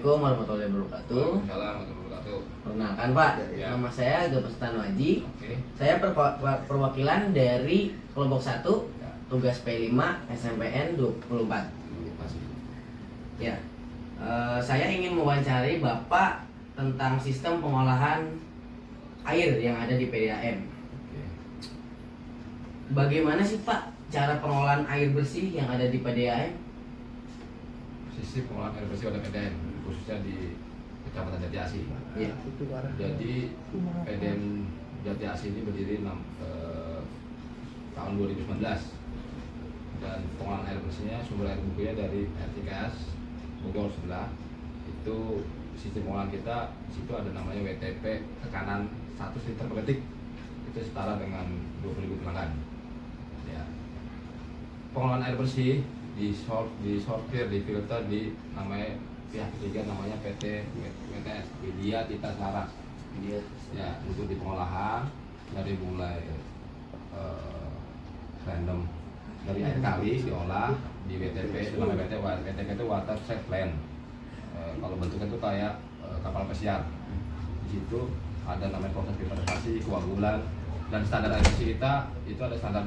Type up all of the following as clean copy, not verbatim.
Assalamualaikum warahmatullahi wabarakatuh. Waalaikumsalam warahmatullahi wabarakatuh. Perkenalkan Pak, Ya. nama saya Gabus Tanwaji. Oke. Saya perwakilan dari kelompok 1 Ya. tugas P5 SMPN 24. Masih. Ya, saya ingin mewawancari Bapak tentang sistem pengolahan air yang ada di PDAM. Oke. Bagaimana sih Pak cara pengolahan air bersih yang ada di PDAM? Sisi pengolahan air bersih oleh PDAM khususnya di Kecamatan Jati Asih. Ya. Jadi PDAM Jati Asih ini berdiri tahun 2019 dan pengolahan air bersihnya sumber air bakunya dari RTKS Bogor sebelah. Itu sistem pengolahan kita di situ ada namanya WTP tekanan 100 liter per detik, itu setara dengan 20.000 pelanggan. Ya. Pengolahan air bersih disortir, difilter di namanya pihak ketiga namanya PT WTS, Widya Tita Saras. Dia Ya, untuk di pengolahan dari mulai random dari air kali diolah di WTP, itu namanya WTP itu water treatment plant. Kalau bentuknya itu kayak kapal pesiar. Di situ ada namanya proses filtrasi, koagulan, dan standar air bersih kita itu ada standar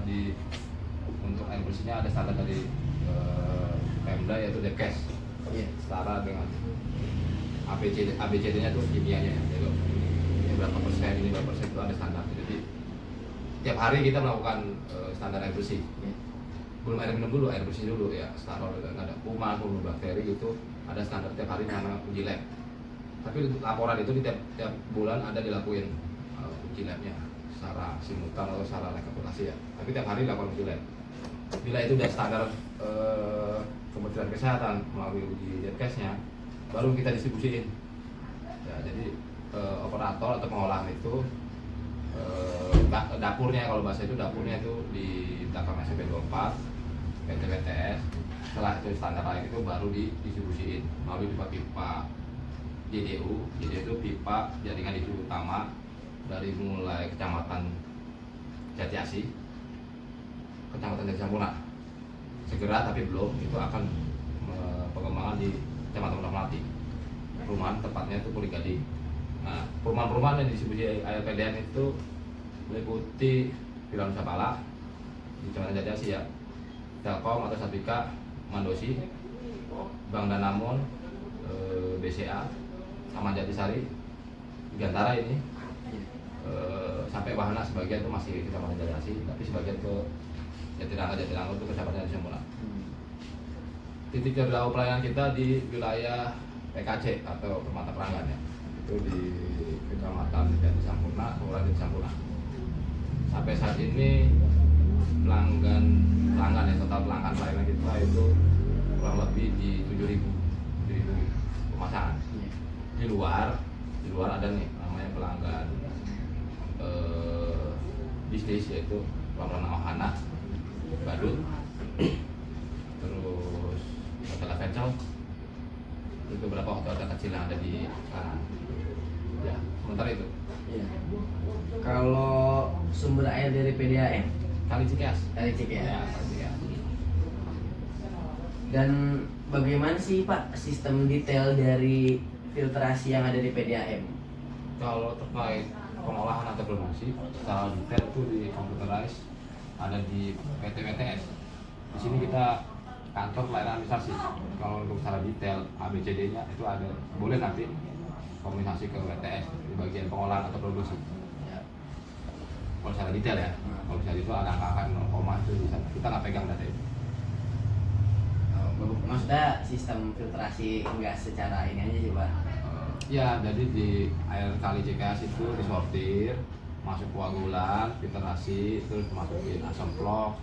untuk air bersihnya ada standar dari Pemda yaitu Depkes, ya. setara dengan ABCD-nya itu kimianya, yaitu ini berapa persen, ini berapa persen, itu ada standar. Jadi tiap hari kita melakukan standar air bersih. Ya. Belum air minum dulu, air bersih dulu ya. Standar ada kuman, kuman bakteri itu ada standar tiap hari namanya uji lab. Tapi untuk laporan itu di tiap bulan ada dilakuin uji labnya secara simultan atau secara rekapitulasi ya. Tapi tiap hari dilakukan uji lab. Bila itu udah standar Kementerian Kesehatan melalui uji Depkesnya, baru kita distribusiin. Ya, jadi operator atau pengolahan itu dapurnya, kalau bahasa itu dapurnya itu di belakang SMP 24 PT WTS. Setelah itu standar air itu baru didistribusiin melalui pipa JDU. JDU itu pipa jaringan distribusi utama dari mulai Kecamatan Jati Asih, Kecamatan Jati Sampurna. Segera tapi belum, itu akan pengembangan di Kecamatan Melati. Perumahan tepatnya itu Puri Gading. Nah, perumahan-perumahan yang distribusi air PDAM itu meliputi Villa Nusapala di Kecamatan Jati Asih ya, Telkom atau Satrika, Mandosi, Bang Danamon, BCA, Taman Jatisari, Gantara ini, sampai Wahana sebagian itu masih Kecamatan Jati Asih, tapi sebagian ke Jatirangga itu Kecamatan Jati Sampurna. Titik terdapat pelayanan kita di wilayah PKC atau Permata Pelanggan ya, itu di Kecamatan Jati Sampurna, Kelurahan Jati Sampurna. Sampai saat ini pelanggan ya, total pelanggan pelayanan kita itu kurang lebih di 7.000 pemasangan. Di luar ada nih namanya pelanggan bisnis, yaitu pelanggan Wahana, Badut, terus Hotel Adventure, itu beberapa hotel kecil yang ada di sana. Ya, sementara itu. Ya. Kalau sumber air dari PDAM Kali Cikeas. dari Cikeas. Ya, Kali Cikeas. Dan bagaimana sih Pak sistem detail dari filtrasi yang ada di PDAM? Kalau terkait pengolahan atau produksi secara detail itu di computerized ada di PT WTS. Di sini kita kantor pelayanan administrasi. Kalau untuk secara detail ABCD-nya itu ada, boleh nanti komunikasi ke WTS di bagian pengolahan atau produksi. Ya. Kalau secara detail ya, kalau misalnya itu ada angka-angka 0, itu bisa, kita nggak pegang data itu. Maksudnya sistem filtrasi enggak secara ini aja sih Pak? Ya, jadi di air kali Cikeas itu disortir, masuk koagulan, filtrasi, terus masukin asam plok.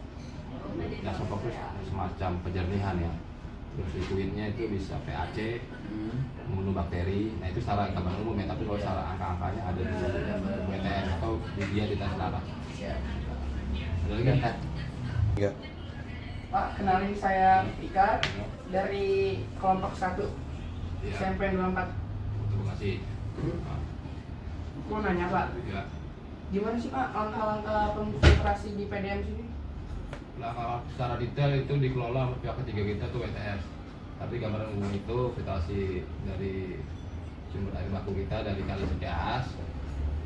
Asam plok itu semacam penjernihan ya. Terus liquidnya itu bisa PAC, membunuh bakteri. Nah itu secara gambaran umum ya, tapi kalau secara angka-angkanya ada di WTS atau di dia di tes darah. Ya. Ada lagi kan? Iya. Pak, kenalin saya Ika dari kelompok 1 Iya. SMP 24. Terima kasih. Mau nanya Pak, Ya. gimana sih Pak langkah-langkah pemfiltrasi di PDAM sini? Nah, kalau secara detail itu dikelola oleh pihak ketiga kita tuh WTS. Tapi gambaran umum itu filtrasi dari sumber air baku kita dari Kali Sejas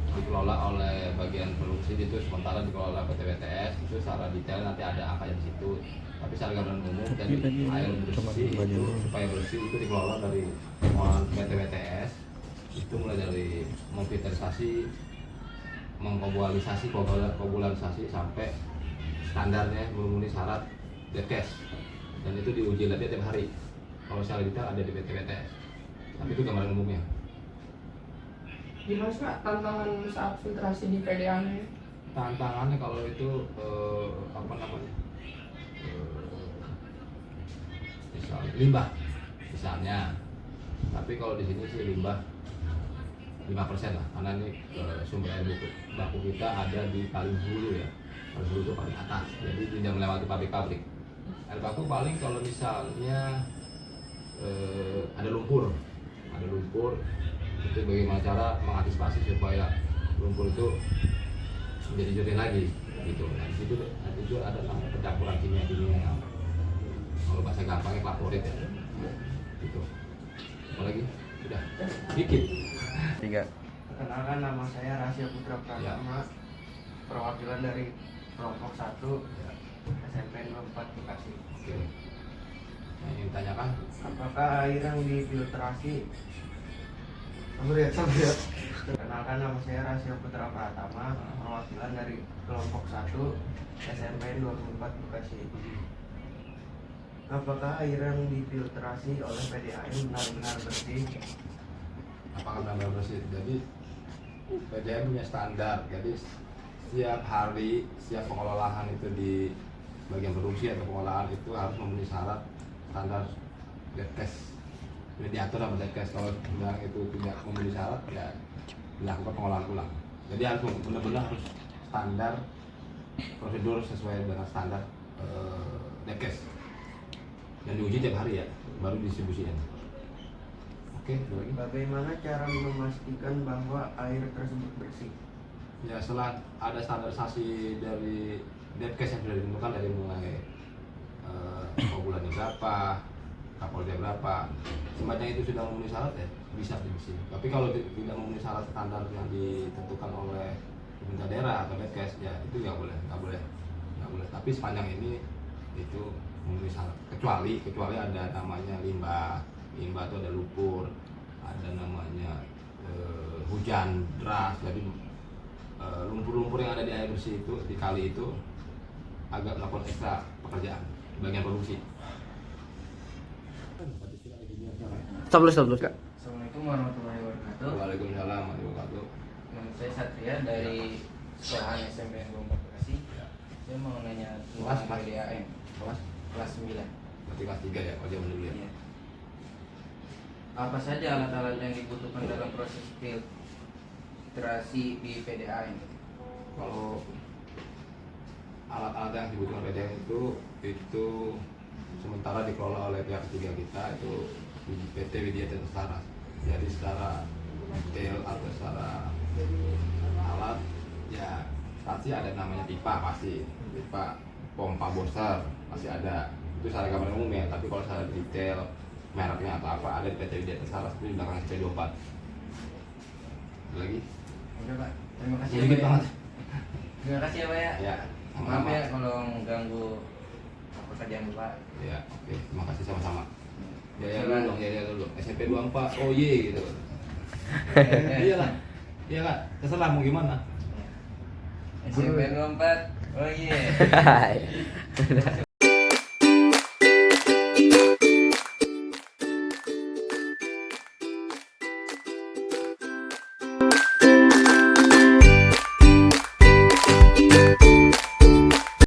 dikelola oleh bagian produksi, itu sementara dikelola PT WTS. Itu secara detail nanti ada angkanya di situ. Tapi secara gambaran umum dari air bersih itu supaya bersih itu dikelola dari pengolahan PT WTS. Itu mulai dari memfilterisasi, mengkobualisasi, kobulisasi sampai standarnya memenuhi syarat Detkes, dan itu diuji lagi tiap hari. Kalau secara detail ada di PT WTS. Tapi itu gambaran umumnya. Gimana sih Pak tantangan saat filtrasi di PDA ini? Tantangannya kalau itu apa namanya? Misal limbah misalnya. Tapi kalau di sini sih limbah 5% lah, karena ini sumber air baku kita ada di paling hulu ya. Paling hulu itu paling atas, jadi tidak melewati pabrik-pabrik. Air baku paling kalau misalnya ada lumpur itu bagaimana cara mengantisipasi supaya lumpur itu menjadi jernih lagi gitu. Nah itu ada namanya pencampuran kimia yang kalau bahasa gampangnya klaporit ya gitu. Apalagi sudah dikit. 3. Perkenalkan, nama saya Rasya Putra Pratama, perwakilan dari kelompok 1 SMP 24 Bekasi. Oke. Nah, yang ditanyakan Apakah air yang difiltrasi? Sabar ya. Perkenalkan, nama saya Rasya Putra Pratama, perwakilan dari kelompok 1 SMP 24 Bekasi. Apakah air yang difiltrasi oleh PDAM benar-benar bersih? apakah benar-benar bersih? Jadi PDAM punya standar. Jadi setiap hari, setiap pengelolaan itu di bagian produksi atau pengolahan itu harus memenuhi syarat standar Detkes. Ini diatur sama Detkes. Kalau bilang itu tidak memenuhi syarat, ya dilakukan pengolahan ulang. Jadi harus benar-benar harus standar prosedur sesuai dengan standar Detkes. Dan diuji tiap hari ya, baru distribusikan. Oke, dua lagi. Bagaimana cara memastikan bahwa air tersebut bersih? Ya, setelah ada standarisasi dari Detkes yang sudah ditentukan dari mulai bulannya berapa, kapolda berapa, semuanya itu sudah memenuhi syarat ya bisa dibersih. Tapi kalau tidak memenuhi syarat standar yang ditentukan oleh pemerintah daerah atau Detkes, ya itu nggak boleh. Tapi sepanjang ini itu memenuhi syarat. Kecuali ada namanya limbah itu ada lumpur, ada namanya hujan deras. Jadi lumpur-lumpur yang ada di air bersih itu, di kali itu agak melakukan ekstra pekerjaan di bagian produksi. Stop dulu. Assalamualaikum warahmatullahi wabarakatuh. Waalaikumsalam warahmatullahi wabarakatuh. Nama saya Satria dari sekolahan SMP 24 Bekasi. Saya mau nanya Kelas, tentang Mas. PDAM kelas 9. Berarti kelas 3 ya, kalau zaman dulu ya. Iya. Apa saja alat-alat yang dibutuhkan dalam proses filtrasi di PDAM? Kalau alat-alat yang dibutuhkan PDAM itu sementara dikelola oleh pihak ketiga kita, itu PT Widya Tentara. Jadi secara detail atau secara alat ya pasti ada namanya pipa, pompa Boser pasti ada. Itu secara gambaran umum ya, tapi kalau secara detail mereknya atau apa ada di PT Widya Tentara seperti di belakang SP24. Ada lagi? Oke Pak, terima kasih Sedikit ya Pak. banget. Terima kasih ya Pak ya. Ya, Maaf sama-sama. ya kalau mengganggu pekerjaan Bapak. Ya, oke. Terima kasih sama-sama. Ya Silakan. dulu dong, ya dulu. SMP 24, oh ye gitu. Iyalah. Iya Kak, terserah mau gimana. SMP 24, oh iya.